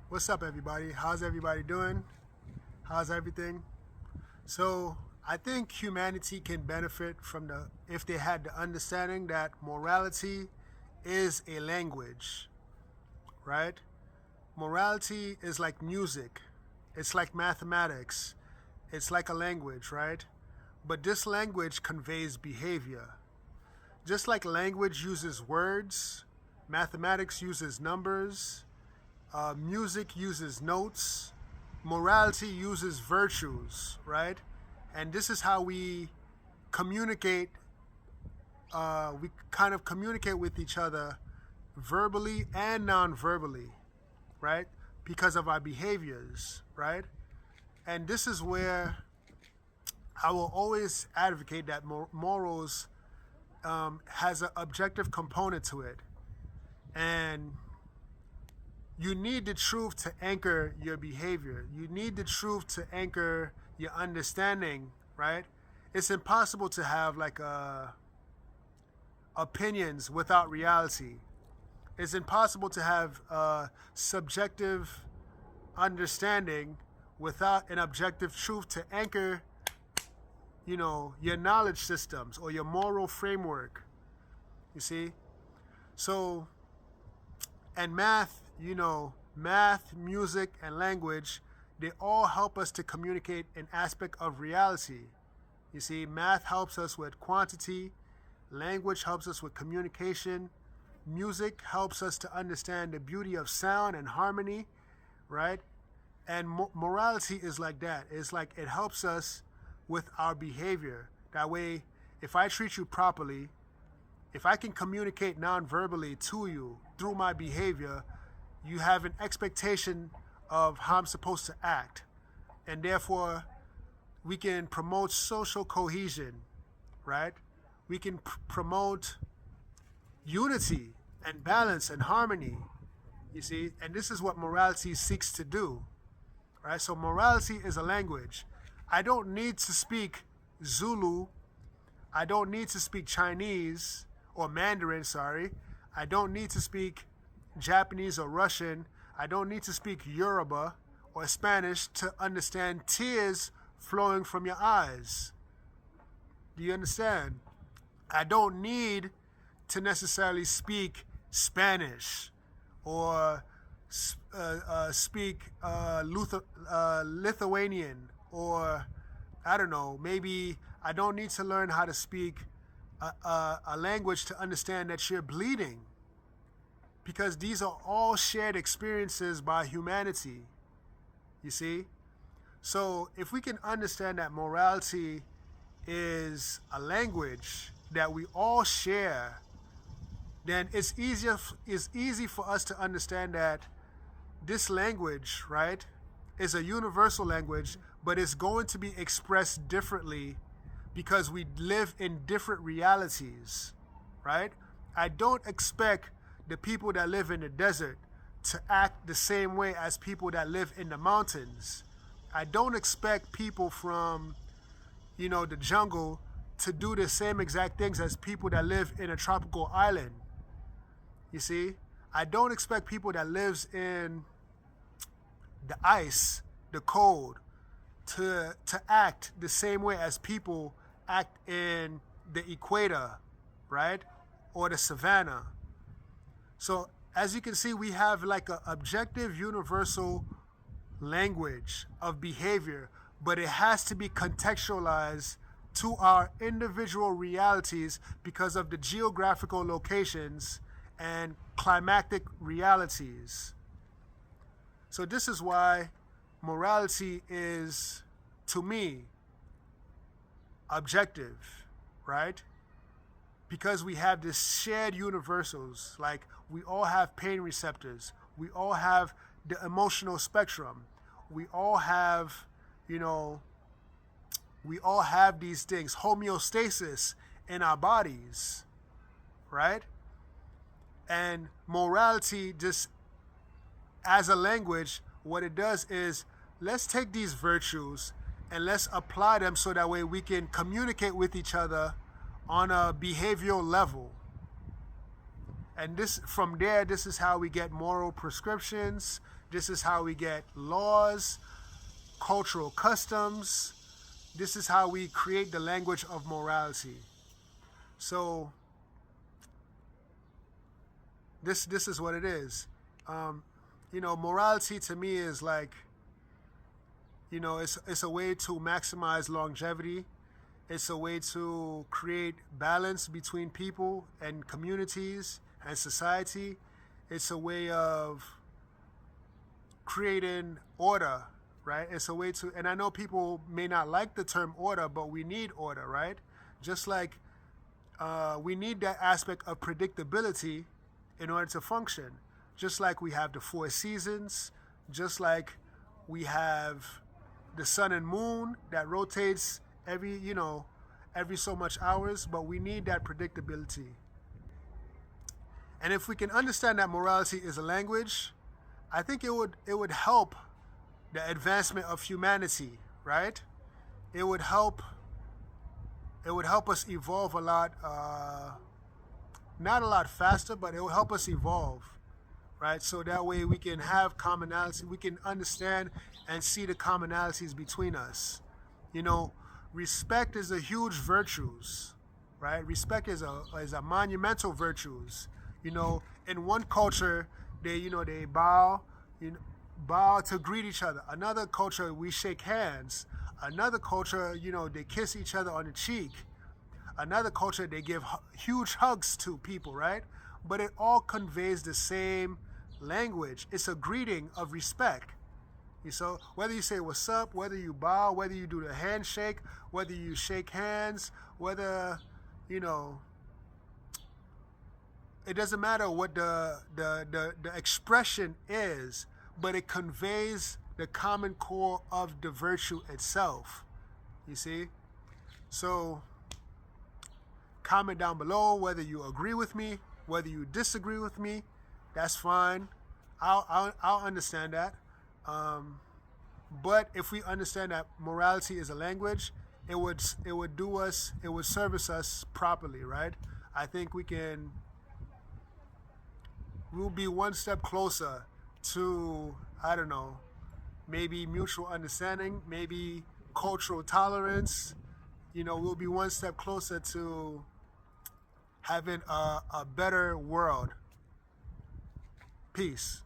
What's up, everybody? How's everybody doing? How's everything? So, I think humanity can benefit from if they had the understanding that morality is a language, right? Morality is like music, it's like mathematics, it's like a language, right? But this language conveys behavior. Just like language uses words, mathematics uses numbers, music uses notes, morality uses virtues, right? And this is how we communicate. We kind of communicate with each other verbally and non-verbally, right? Because of our behaviors, right? And this is where I will always advocate that morals has an objective component to it. And you need the truth to anchor your behavior. You need the truth to anchor your understanding, right? It's impossible to have opinions without reality. It's impossible to have subjective understanding without an objective truth to anchor, your knowledge systems or your moral framework. You see? So, and math, music, and language, they all help us to communicate an aspect of reality. You see, math helps us with quantity, language helps us with communication, music helps us to understand the beauty of sound and harmony, right? And morality is like that. It's like it helps us with our behavior. That way, if I treat you properly, if I can communicate non-verbally to you through my behavior, you have an expectation of how I'm supposed to act. And therefore, we can promote social cohesion, right? We can promote unity and balance and harmony, you see? And this is what morality seeks to do, right? So morality is a language. I don't need to speak Zulu. I don't need to speak Chinese or Mandarin, sorry. I don't need to speak Japanese or Russian. I don't need to speak Yoruba or Spanish to understand tears flowing from your eyes. Do you understand? I don't need to necessarily speak Spanish or speak Lithuanian, or I don't know, maybe I don't need to learn how to speak a language to understand that you're bleeding, because these are all shared experiences by humanity, you see? So if we can understand that morality is a language that we all share, then it's easy for us to understand that this language, right, is a universal language, but it's going to be expressed differently because we live in different realities, right? I don't expect the people that live in the desert to act the same way as people that live in the mountains. I don't expect people from, the jungle to do the same exact things as people that live in a tropical island. You see? I don't expect people that lives in the ice, the cold, to act the same way as people act in the equator, right? Or the savannah. So as you can see, we have like an objective universal language of behavior, but it has to be contextualized to our individual realities because of the geographical locations and climatic realities. So this is why morality is, to me, objective, right? Because we have this shared universals, like we all have pain receptors, we all have the emotional spectrum, we all have, we all have these things, homeostasis in our bodies, right? And morality, just as a language, what it does is, let's take these virtues and let's apply them so that way we can communicate with each other on a behavioral level. And from there, this is how we get moral prescriptions. This is how we get laws, cultural customs. This is how we create the language of morality. So this is what it is. Morality to me is like, it's a way to maximize longevity. It's a way to create balance between people and communities and society. It's a way of creating order, right? It's a way to, and I know people may not like the term order, but we need order, right? Just like we need that aspect of predictability in order to function. Just like we have the four seasons, just like we have the sun and moon that rotates every so much hours, but we need that predictability. And if we can understand that morality is a language, I think it would help the advancement of humanity, right? It would help us evolve a lot, not a lot faster, but it will help us evolve, right? So that way we can have commonality, we can understand and see the commonalities between us. Respect is a huge virtues, right? Respect is a monumental virtues. In one culture, they bow, bow to greet each other. Another culture, we shake hands. Another culture, they kiss each other on the cheek. Another culture, they give huge hugs to people, right? But it all conveys the same language. It's a greeting of respect. So whether you say what's up, whether you bow, whether you do the handshake, whether you shake hands, whether, it doesn't matter what the expression is, but it conveys the common core of the virtue itself. You see? So comment down below whether you agree with me, whether you disagree with me. That's fine. I'll understand that. But if we understand that morality is a language, it would service us properly, right? I think we'll be one step closer to, I don't know, maybe mutual understanding, maybe cultural tolerance. We'll be one step closer to having a better world. Peace.